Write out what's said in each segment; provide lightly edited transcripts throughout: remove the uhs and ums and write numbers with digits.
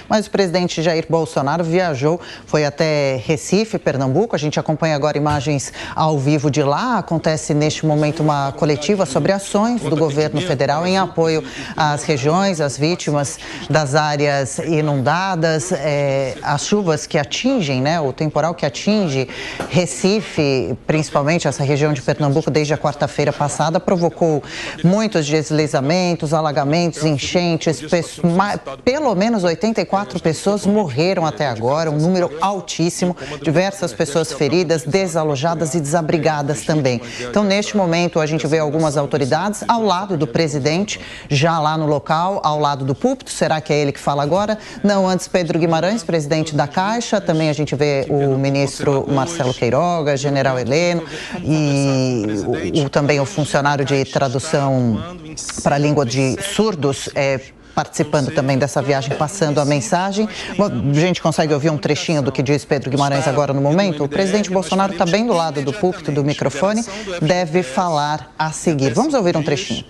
Mas o presidente Jair Bolsonaro viajou, foi até Recife, Pernambuco. A gente acompanha agora imagens ao vivo de lá. Acontece neste momento uma coletiva sobre ações do governo federal em apoio às regiões, às vítimas das áreas inundadas, as chuvas que atingem, o temporal que atinge Recife, principalmente essa região de Pernambuco, desde a quarta-feira passada, provocou muitos deslizamentos, alagamentos, enchentes, pelo menos 84 pessoas morreram até agora, um número altíssimo, diversas pessoas feridas, desalojadas e desabrigadas também. Então, neste momento, a gente vê algumas autoridades ao lado do presidente, já lá no local, ao lado do púlpito. Será que é ele que fala agora? Não, antes Pedro Guimarães, presidente da Caixa, também a gente vê o ministro Marcelo Queiroga, general Heleno e também o funcionário de tradução para a língua de surdos, participando também dessa viagem, passando a mensagem. A gente consegue ouvir um trechinho do que diz Pedro Guimarães agora no momento? O presidente Bolsonaro está bem do lado do púlpito, do microfone, deve falar a seguir. Vamos ouvir um trechinho.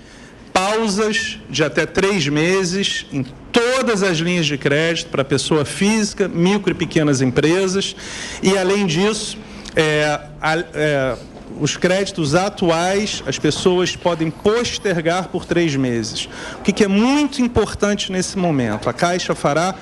Pausas de até 3 meses em todas as linhas de crédito para pessoa física, micro e pequenas empresas. E, além disso, os créditos atuais, as pessoas podem postergar por 3 meses. O que é muito importante nesse momento? A Caixa fará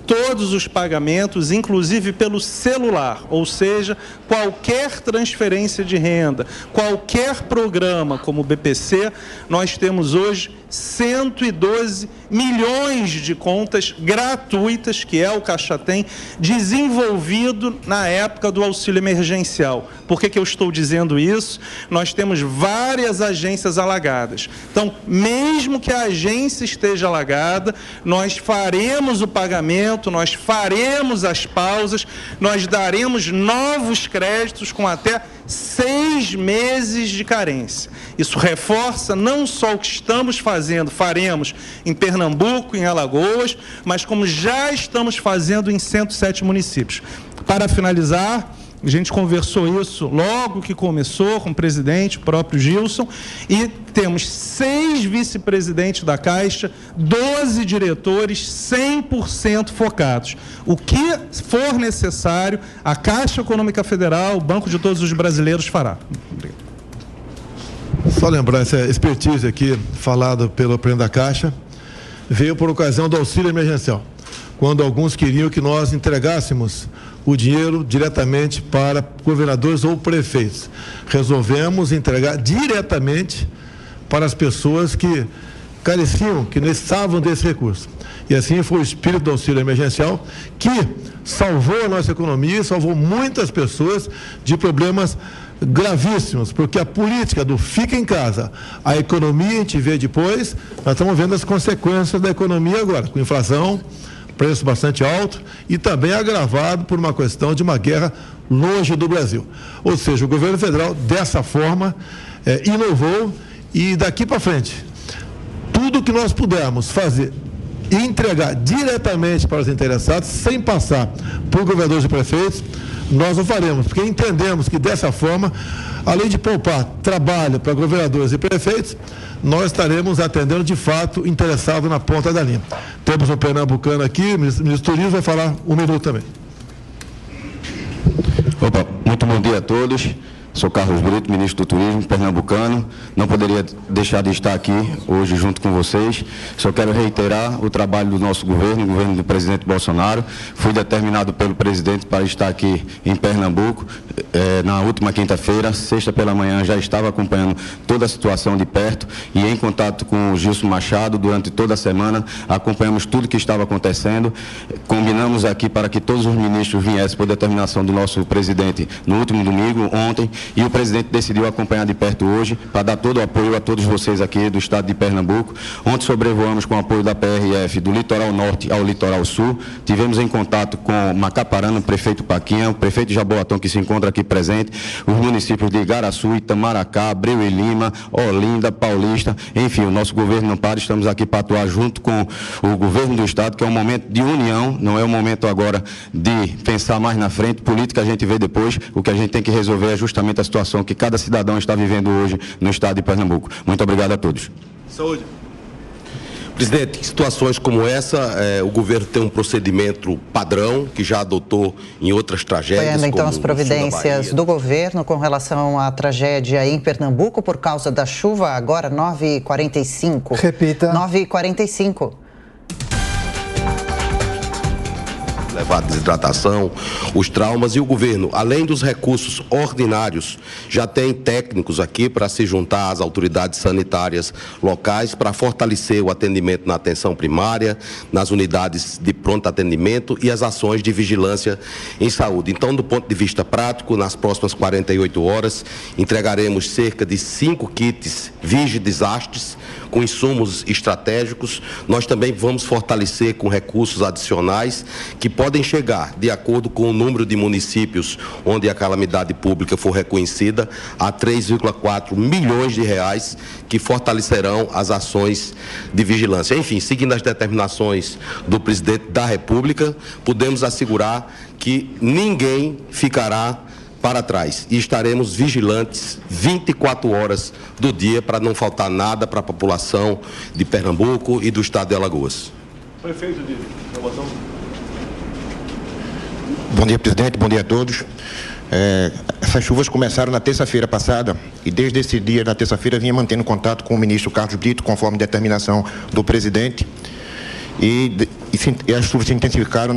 todos os pagamentos, inclusive pelo celular, ou seja, qualquer transferência de renda, qualquer programa como o BPC, nós temos hoje 112 milhões de contas gratuitas, que o Caixa Tem, desenvolvido na época do auxílio emergencial. Por que eu estou dizendo isso? Nós temos várias agências alagadas. Então, mesmo que a agência esteja alagada, nós faremos o pagamento, nós faremos as pausas, nós daremos novos créditos com até 6 meses de carência. Isso reforça não só o que estamos fazendo, faremos em Pernambuco, em Alagoas, mas como já estamos fazendo em 107 municípios. Para finalizar, a gente conversou isso logo que começou com o presidente, o próprio Gilson, e temos 6 vice-presidentes da Caixa, 12 diretores 100% focados. O que for necessário, a Caixa Econômica Federal, o Banco de Todos os Brasileiros fará. Obrigado. Só lembrar, essa expertise aqui, falada pelo presidente da Caixa, veio por ocasião do auxílio emergencial, quando alguns queriam que nós entregássemos o dinheiro diretamente para governadores ou prefeitos. Resolvemos entregar diretamente para as pessoas que careciam, que necessitavam desse recurso. E assim foi o espírito do auxílio emergencial, que salvou a nossa economia, salvou muitas pessoas de problemas gravíssimos, porque a política do fica em casa, a economia a gente vê depois, nós estamos vendo as consequências da economia agora, com inflação, preço bastante alto e também agravado por uma questão de uma guerra longe do Brasil. Ou seja, o governo federal, dessa forma, inovou e daqui para frente, tudo que nós pudermos fazer e entregar diretamente para os interessados, sem passar por governadores e prefeitos, nós o faremos, porque entendemos que dessa forma, além de poupar trabalho para governadores e prefeitos, nós estaremos atendendo de fato interessado na ponta da linha. Temos um pernambucano aqui, o ministro do Turismo vai falar 1 minuto também. Opa, muito bom dia a todos. Sou Carlos Brito, ministro do Turismo, pernambucano. Não poderia deixar de estar aqui hoje junto com vocês. Só quero reiterar o trabalho do nosso governo, o governo do presidente Bolsonaro. Fui determinado pelo presidente para estar aqui em Pernambuco na última quinta-feira. Sexta pela manhã já estava acompanhando toda a situação de perto e em contato com o Gilson Machado durante toda a semana. Acompanhamos tudo que estava acontecendo. Combinamos aqui para que todos os ministros viessem por determinação do nosso presidente no último domingo, ontem. E o presidente decidiu acompanhar de perto hoje para dar todo o apoio a todos vocês aqui do estado de Pernambuco. Ontem sobrevoamos com o apoio da PRF do litoral norte ao litoral sul. Tivemos em contato com Macaparana, o prefeito Paquinha, o prefeito Jaboatão, que se encontra aqui presente, os municípios de Igaraçu, Itamaracá, Abreu e Lima, Olinda, Paulista. Enfim, o nosso governo não para, estamos aqui para atuar junto com o governo do estado, que é um momento de união, não é um momento agora de pensar mais na frente. Política a gente vê depois, o que a gente tem que resolver é justamente a situação que cada cidadão está vivendo hoje no estado de Pernambuco. Muito obrigado a todos. Saúde. Presidente, em situações como essa, o governo tem um procedimento padrão que já adotou em outras tragédias. Acompanhando então as providências do governo com relação à tragédia em Pernambuco por causa da chuva, agora 9h45. Repita. 9h45. Levar a desidratação, os traumas, e o governo, além dos recursos ordinários, já tem técnicos aqui para se juntar às autoridades sanitárias locais para fortalecer o atendimento na atenção primária, nas unidades de pronto atendimento e as ações de vigilância em saúde. Então, do ponto de vista prático, nas próximas 48 horas, entregaremos cerca de 5 kits Vigi-Desastres com insumos estratégicos. Nós também vamos fortalecer com recursos adicionais que podem chegar, de acordo com o número de municípios onde a calamidade pública for reconhecida, a 3,4 milhões de reais, que fortalecerão as ações de vigilância. Enfim, seguindo as determinações do presidente da República, podemos assegurar que ninguém ficará para trás e estaremos vigilantes 24 horas do dia para não faltar nada para a população de Pernambuco e do estado de Alagoas. Prefeito de Jabotão. Bom dia, presidente. Bom dia a todos. Essas chuvas começaram na terça-feira passada e desde esse dia, na terça-feira, vinha mantendo contato com o ministro Carlos Brito, conforme determinação do presidente. E as chuvas se intensificaram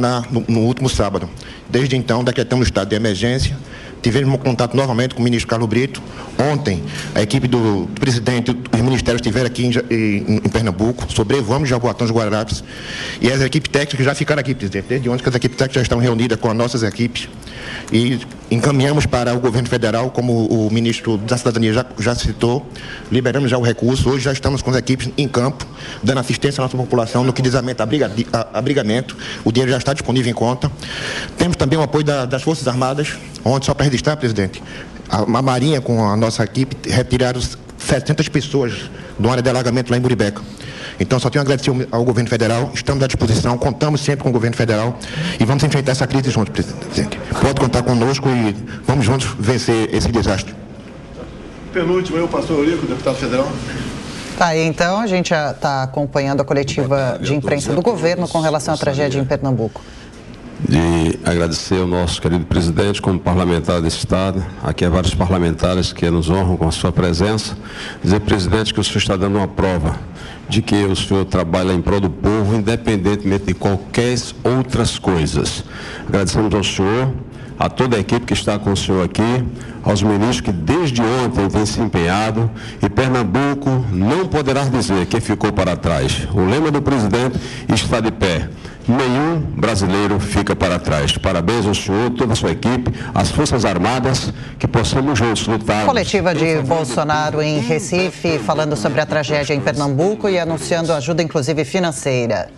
no último sábado. Desde então, decretamos o estado de emergência. Tivemos um contato novamente com o ministro Carlos Brito. Ontem, a equipe do presidente e os ministérios estiveram aqui em Pernambuco, sobrevoamos Jaboatão dos Guararapes, e as equipes técnicas já ficaram aqui, presidente. Desde ontem, as equipes técnicas já estão reunidas com as nossas equipes e encaminhamos para o governo federal, como o ministro da Cidadania já citou, liberamos já o recurso. Hoje já estamos com as equipes em campo, dando assistência à nossa população no que diz a abrigamento. O dinheiro já está disponível em conta. Temos também o apoio das Forças Armadas. Ontem, só para registrar, presidente, a Marinha com a nossa equipe retiraram 700 pessoas de uma área de alagamento lá em Muribeca. Então, só tenho a agradecer ao governo federal, estamos à disposição, contamos sempre com o governo federal e vamos enfrentar essa crise juntos, presidente. Pode contar conosco e vamos juntos vencer esse desastre. Penúltimo, pastor Eurico, deputado federal. Tá, então a gente já está acompanhando a coletiva de imprensa do governo com relação à tragédia em Pernambuco. De agradecer ao nosso querido presidente como parlamentar desse estado, aqui há vários parlamentares que nos honram com a sua presença, dizer, presidente, que o senhor está dando uma prova de que o senhor trabalha em prol do povo, independentemente de qualquer outras coisas. Agradecemos ao senhor, a toda a equipe que está com o senhor aqui, aos ministros que desde ontem têm se empenhado, e Pernambuco não poderá dizer que ficou para trás. O lema do presidente está de pé. Nenhum brasileiro fica para trás. Parabéns ao senhor, toda a sua equipe, às Forças Armadas, que possamos juntos lutar. Coletiva de Bolsonaro em Recife, falando sobre a tragédia em Pernambuco e anunciando ajuda, inclusive financeira.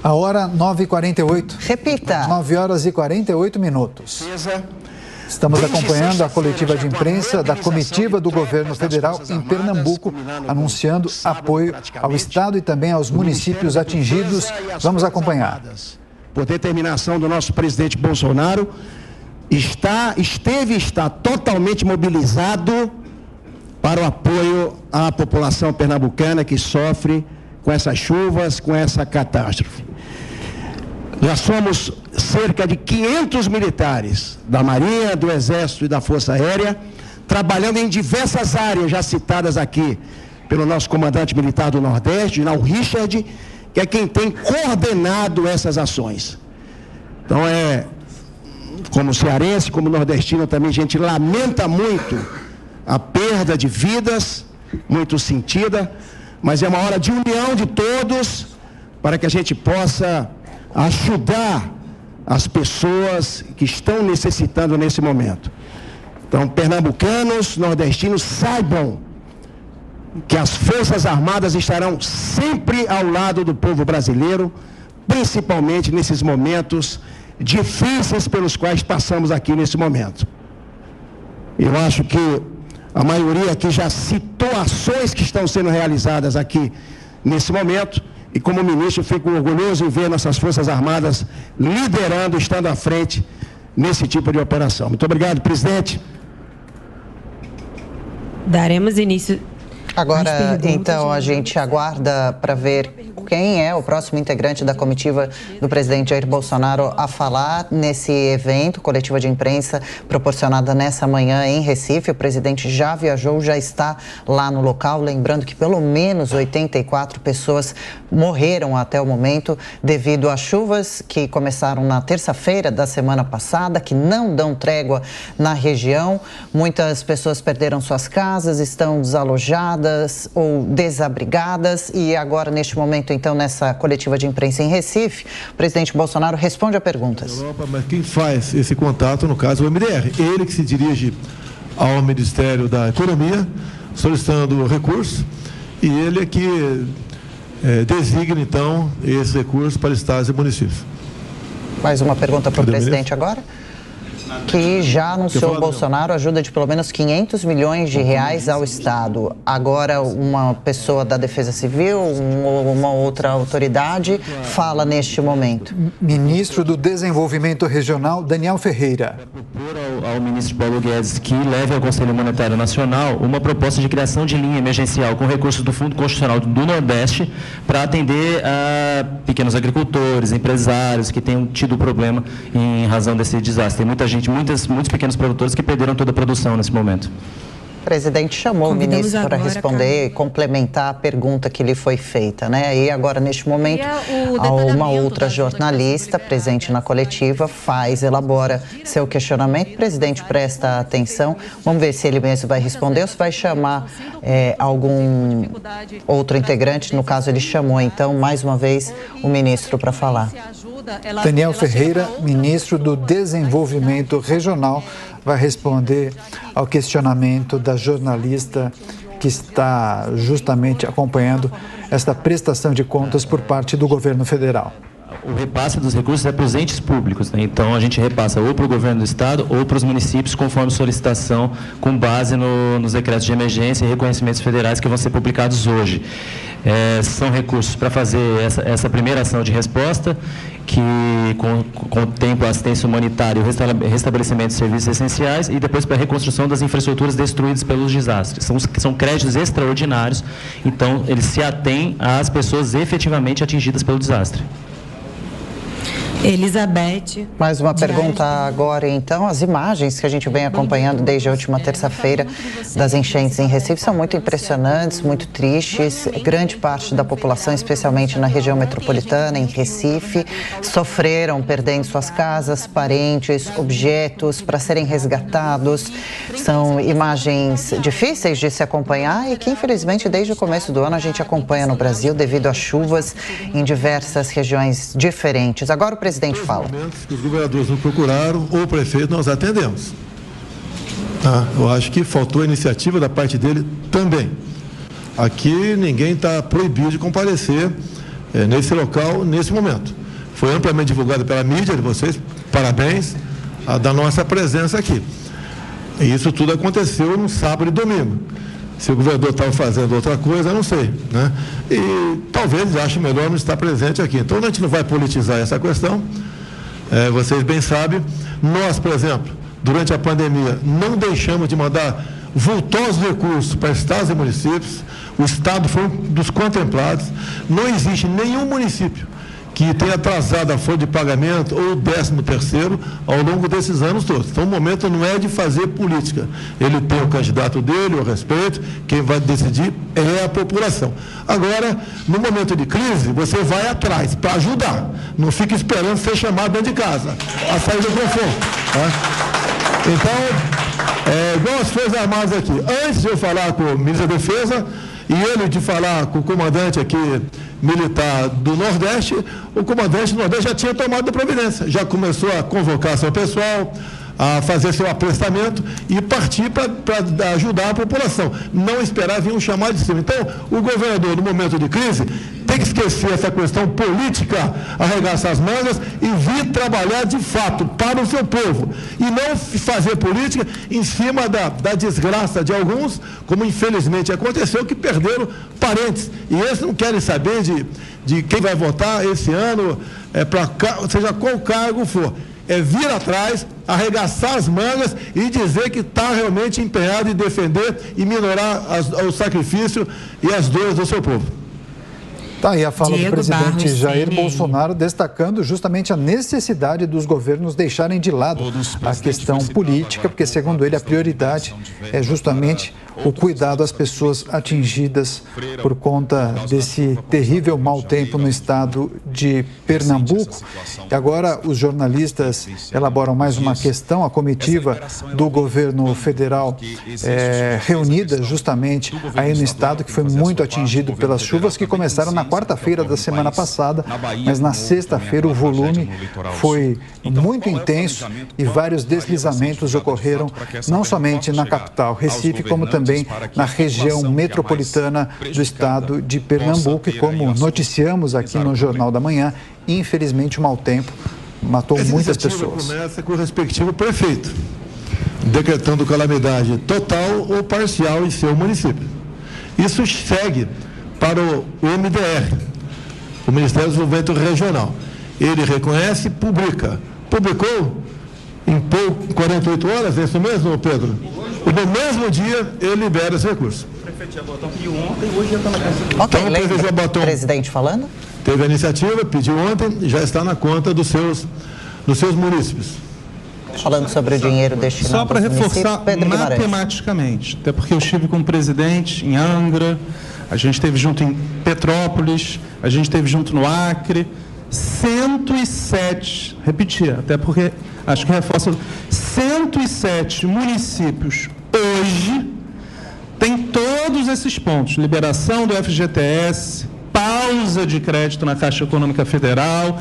A hora 9h48. Repita. 9h48. Estamos acompanhando a coletiva de imprensa da comitiva do governo federal em Pernambuco, anunciando apoio ao estado e também aos municípios atingidos. Vamos acompanhar. Por determinação do nosso presidente Bolsonaro, está totalmente mobilizado para o apoio à população pernambucana que sofre com essas chuvas, com essa catástrofe. Já somos cerca de 500 militares da Marinha, do Exército e da Força Aérea, trabalhando em diversas áreas já citadas aqui pelo nosso comandante militar do Nordeste, General Richard, que é quem tem coordenado essas ações. Então, como cearense, como nordestino também, a gente lamenta muito a perda de vidas, muito sentida, mas é uma hora de união de todos para que a gente possa ajudar as pessoas que estão necessitando nesse momento. Então, pernambucanos, nordestinos, saibam que as Forças Armadas estarão sempre ao lado do povo brasileiro, principalmente nesses momentos difíceis pelos quais passamos aqui nesse momento. Eu acho que a maioria aqui já citou ações que estão sendo realizadas aqui nesse momento. E como ministro, fico orgulhoso em ver nossas Forças Armadas liderando, estando à frente nesse tipo de operação. Muito obrigado, presidente. Daremos início. Agora, então, a gente aguarda para ver quem é o próximo integrante da comitiva do presidente Jair Bolsonaro a falar nesse evento, coletiva de imprensa proporcionada nessa manhã em Recife. O presidente já viajou, já está lá no local, lembrando que pelo menos 84 pessoas morreram até o momento devido às chuvas que começaram na terça-feira da semana passada, que não dão trégua na região. Muitas pessoas perderam suas casas, estão desalojadas ou desabrigadas e agora, neste momento, então, nessa coletiva de imprensa em Recife, o presidente Bolsonaro responde a perguntas. Mas quem faz esse contato, no caso, é o MDR. Ele que se dirige ao Ministério da Economia, solicitando recursos, e ele é que designa, então, esses recursos para estados e municípios. Mais uma pergunta para o presidente agora. Que já anunciou Bolsonaro ajuda de pelo menos 500 milhões de reais ao Estado. Agora, uma pessoa da Defesa Civil, uma outra autoridade, fala neste momento. Ministro do Desenvolvimento Regional, Daniel Ferreira. Propor ao ministro Paulo Guedes que leve ao Conselho Monetário Nacional uma proposta de criação de linha emergencial com recursos do Fundo Constitucional do Nordeste para atender a pequenos agricultores, empresários que tenham tido problema em razão desse desastre. Tem muita gente, muitos pequenos produtores que perderam toda a produção nesse momento. O presidente chamou o ministro para responder e complementar a pergunta que lhe foi feita, né? E agora, neste momento, uma outra jornalista presente na coletiva elabora seu questionamento. O presidente presta atenção. Vamos ver se ele mesmo vai responder ou se vai chamar algum outro integrante. No caso, ele chamou, então, mais uma vez, o ministro para falar. Daniel Ferreira, ministro do Desenvolvimento Regional, vai responder ao questionamento da jornalista que está justamente acompanhando esta prestação de contas por parte do governo federal. O repasse dos recursos é para os entes públicos, né? Então a gente repassa ou para o governo do estado ou para os municípios conforme solicitação com base nos decretos de emergência e reconhecimentos federais que vão ser publicados hoje. São recursos para fazer essa primeira ação de resposta, que contempla assistência humanitária e o restabelecimento de serviços essenciais, e depois para a reconstrução das infraestruturas destruídas pelos desastres. São créditos extraordinários, então eles se atêm às pessoas efetivamente atingidas pelo desastre. Elizabeth. Mais uma pergunta agora, então. As imagens que a gente vem acompanhando desde a última terça-feira das enchentes em Recife são muito impressionantes, muito tristes. Grande parte da população, especialmente na região metropolitana, em Recife, sofreram perdendo suas casas, parentes, objetos para serem resgatados. São imagens difíceis de se acompanhar e que, infelizmente, desde o começo do ano a gente acompanha no Brasil devido às chuvas em diversas regiões diferentes. Agora o presidente fala. Que os governadores nos procuraram, ou o prefeito, nós atendemos. Eu acho que faltou a iniciativa da parte dele também. Aqui ninguém está proibido de comparecer nesse local, nesse momento. Foi amplamente divulgado pela mídia de vocês, parabéns, da nossa presença aqui. E isso tudo aconteceu no sábado e domingo. Se o governador estava fazendo outra coisa, eu não sei, né? E talvez ache melhor não estar presente aqui. Então, a gente não vai politizar essa questão. Vocês bem sabem, nós, por exemplo, durante a pandemia, não deixamos de mandar vultosos recursos para estados e municípios. O estado foi um dos contemplados. Não existe nenhum município que tenha atrasado a folha de pagamento ou o 13º ao longo desses anos todos. Então, o momento não é de fazer política. Ele tem o candidato dele, eu respeito, quem vai decidir é a população. Agora, no momento de crise, você vai atrás para ajudar. Não fica esperando ser chamado dentro de casa, a sair do conforto. Tá? Então, igual as Forças Armadas aqui. Antes de eu falar com o ministro da Defesa e ele de falar com o comandante aqui militar do Nordeste, o comandante do Nordeste já tinha tomado a providência, já começou a convocar seu pessoal, a fazer seu aprestamento e partir para ajudar a população, não esperar vir um chamado de cima. Então, o governador, no momento de crise, tem que esquecer essa questão política, arregaçar as mangas e vir trabalhar de fato para o seu povo e não fazer política em cima da desgraça de alguns, como infelizmente aconteceu, que perderam parentes. E esses não querem saber de quem vai votar esse ano, seja qual cargo for. É vir atrás, arregaçar as mangas e dizer que está realmente empenhado em defender e minorar o sacrifício e as dores do seu povo. Tá aí a fala do presidente Jair Bolsonaro, destacando justamente a necessidade dos governos deixarem de lado a questão política, porque, segundo ele, a prioridade é justamente o cuidado às pessoas atingidas por conta desse terrível mau tempo no estado de Pernambuco. E agora os jornalistas elaboram mais uma questão, a comitiva do governo federal reunida justamente aí no estado, que foi muito atingido pelas chuvas que começaram na quarta-feira da semana passada, mas na sexta-feira o volume foi muito intenso e vários deslizamentos ocorreram não somente na capital, Recife, como também na região metropolitana do estado de Pernambuco. E como noticiamos aqui no Jornal da Manhã, infelizmente o mau tempo matou muitas pessoas. Começa com o respectivo prefeito, decretando calamidade total ou parcial em seu município. Isso segue para o MDR, o Ministério do Desenvolvimento Regional. Ele reconhece e publica. Publicou em 48 horas, é isso mesmo, Pedro? E no mesmo dia ele libera esse recurso. O prefeito Jabotão pediu ontem e hoje já está na casa. Ok, então, o prefeito Jabotão, presidente falando? Teve a iniciativa, pediu ontem e já está na conta dos seus munícipes. Falando sobre o dinheiro destinado só para reforçar matematicamente, até porque eu estive com o presidente em Angra, a gente esteve junto em Petrópolis, a gente esteve junto no Acre, 107, repetir, até porque acho que reforça, 107 municípios hoje têm todos esses pontos: liberação do FGTS, pausa de crédito na Caixa Econômica Federal,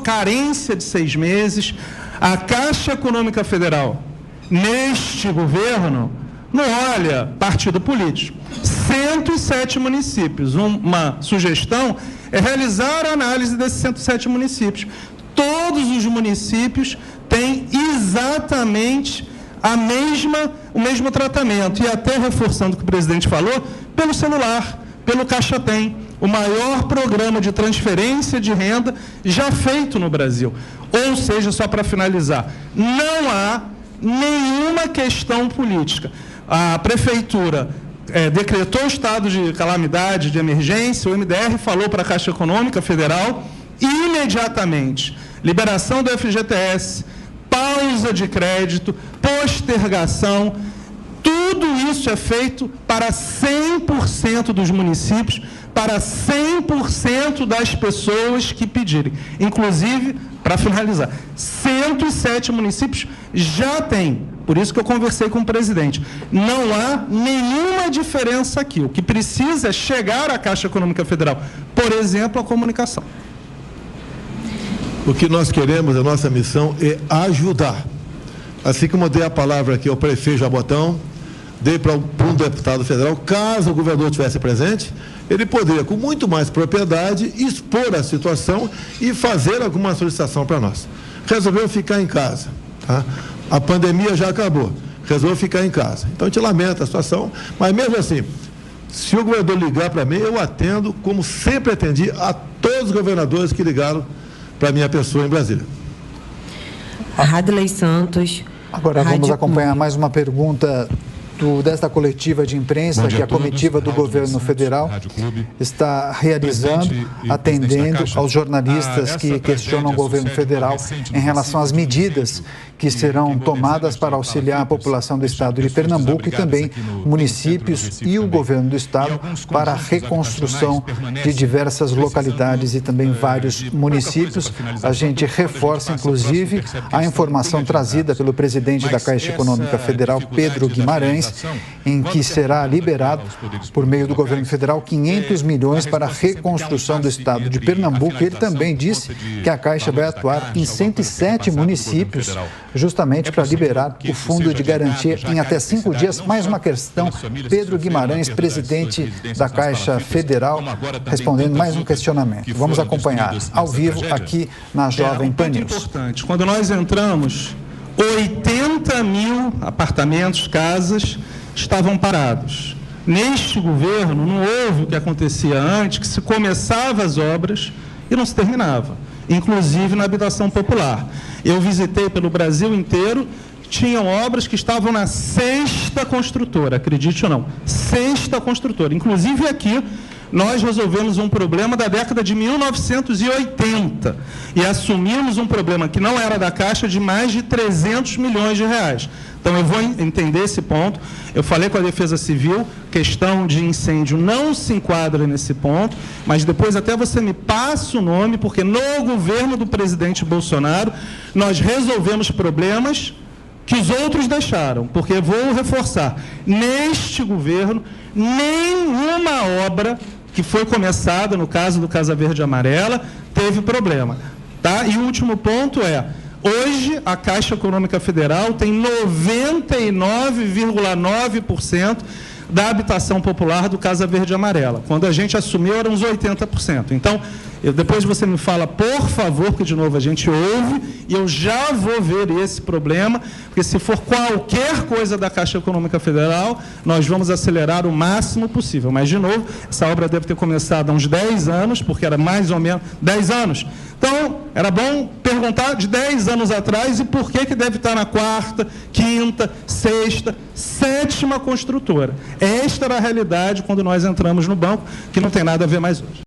carência de 6 meses. A Caixa Econômica Federal, neste governo, não olha partido político. 107 municípios. Uma sugestão é realizar a análise desses 107 municípios. Todos os municípios têm exatamente o mesmo tratamento. E até reforçando o que o presidente falou, pelo celular, pelo Caixa Tem, o maior programa de transferência de renda já feito no Brasil. Ou seja, só para finalizar, não há nenhuma questão política. A Prefeitura decretou o estado de calamidade, de emergência, o MDR falou para a Caixa Econômica Federal, imediatamente, liberação do FGTS, pausa de crédito, postergação, tudo isso é feito para 100% dos municípios, para 100% das pessoas que pedirem. Inclusive, para finalizar, 107 municípios já têm. Por isso que eu conversei com o presidente. Não há nenhuma diferença aqui. O que precisa é chegar à Caixa Econômica Federal, por exemplo, a comunicação. O que nós queremos, a nossa missão é ajudar. Assim como eu dei a palavra aqui ao prefeito Jabotão, dei para um deputado federal, caso o governador estivesse presente, ele poderia, com muito mais propriedade, expor a situação e fazer alguma solicitação para nós. Resolveu ficar em casa, tá? A pandemia já acabou, resolveu ficar em casa. Então a gente lamenta a situação, mas mesmo assim, se o governador ligar para mim, eu atendo, como sempre atendi a todos os governadores que ligaram para a minha pessoa em Brasília. Radley Santos. Agora vamos acompanhar mais uma pergunta desta coletiva de imprensa que a comitiva do governo federal está realizando, atendendo aos jornalistas que questionam o governo federal em relação às medidas que serão tomadas para auxiliar a população do estado de Pernambuco e também municípios e o governo do estado para a reconstrução de diversas localidades e também vários municípios. A gente reforça, inclusive, a informação trazida pelo presidente da Caixa Econômica Federal, Pedro Guimarães, em que será liberado, por meio do governo federal, 500 milhões para a reconstrução do estado de Pernambuco. Ele também disse que a Caixa vai atuar em 107 municípios, justamente para liberar o fundo de garantia em até 5 dias. Mais uma questão, Pedro Guimarães, presidente da Caixa Federal, respondendo mais um questionamento. Vamos acompanhar ao vivo aqui na Jovem Pan News. Quando nós entramos, 80 mil apartamentos, casas, estavam parados. Neste governo, não houve o que acontecia antes, que se começava as obras e não se terminava, inclusive na habitação popular. Eu visitei pelo Brasil inteiro, tinham obras que estavam na 6ª construtora, acredite ou não, 6ª construtora. Inclusive aqui, nós resolvemos um problema da década de 1980 e assumimos um problema que não era da Caixa de mais de 300 milhões de reais. Então, eu vou entender esse ponto. Eu falei com a Defesa Civil, questão de incêndio não se enquadra nesse ponto, mas depois até você me passa o nome, porque no governo do presidente Bolsonaro, nós resolvemos problemas que os outros deixaram, porque vou reforçar, neste governo, nenhuma obra que foi começada, no caso do Casa Verde e Amarela, teve problema. Tá? E o último ponto é, hoje a Caixa Econômica Federal tem 99,9% da habitação popular do Casa Verde e Amarela. Quando a gente assumiu, eram uns 80%. Então, depois você me fala, por favor, que de novo a gente ouve, e eu já vou ver esse problema, porque se for qualquer coisa da Caixa Econômica Federal, nós vamos acelerar o máximo possível. Mas, de novo, essa obra deve ter começado há uns 10 anos, porque era mais ou menos 10 anos. Então, era bom perguntar de 10 anos atrás e por que deve estar na 4ª, 5ª, 6ª, 7ª construtora. Esta era a realidade quando nós entramos no banco, que não tem nada a ver mais hoje.